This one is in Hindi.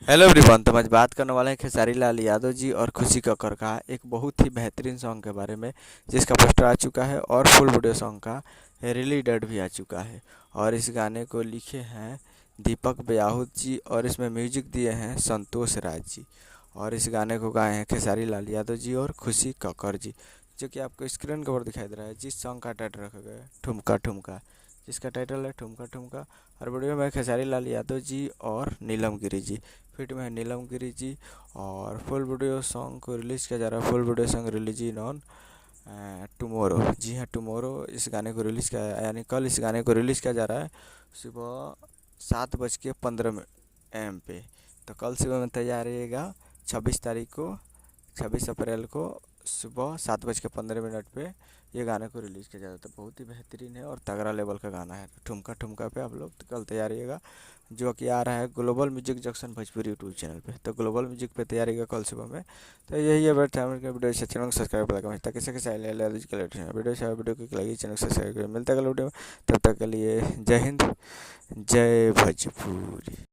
Hello everyone. तो आज बात करने वाले हैं खेसारी लाल यादव जी और खुशी कक्कर का एक बहुत ही बेहतरीन सॉन्ग के बारे में, जिसका पोस्टर आ चुका है और फुल वीडियो सॉन्ग का रिलीज डेट भी आ चुका है। और इस गाने को लिखे हैं दीपक ब्याहुत जी और इसमें म्यूजिक दिए हैं संतोष राज जी। और इस गाने को गाए हैं खेसारी लाल यादव जी और खुशी कक्कर जी, जो कि आपको स्क्रीन के ऊपर दिखाई दे रहा है। जिस सॉन्ग का टाइटल रखा गया है ठुमका ठुमका, जिसका टाइटल है ठुमका ठुमका। और वीडियो में खेसारी लाल यादव जी और नीलम गिरी जी, फिट में है नीलम गिरी जी। और फुल वीडियो सॉन्ग को रिलीज़ किया जा रहा है। Full video song release in on tomorrow. जी हाँ, टुमोरो इस गाने को रिलीज़ किया, यानी कल इस गाने को रिलीज़ किया जा रहा है सुबह 7:15 AM पे। तो कल सुबह में तैयार रहिएगा 26 तारीख को, 26 अप्रैल को सुबह 7:15 पे ये गाने को रिलीज़ किया जाता है। तो बहुत ही बेहतरीन है और तगड़ा लेवल का गाना है। ठुमका ठुमका पे आप लोग तो कल तैयार रहिएगा, जो कि आ रहा है global music junction Bhojpuri YouTube channel पे। तो ग्लोबल म्यूजिक पे तैयार रहिएगा कल सुबह में। तो यही है बेस्ट टाइम का वीडियो। चैनल को सब्सक्राइब करें ताकि वीडियो से वीडियो को लगी चैनल को सब्सक्राइब करें। मिलता है कल वीडियो में, तब तक के लिए जय हिंद, जय भोजपुरी।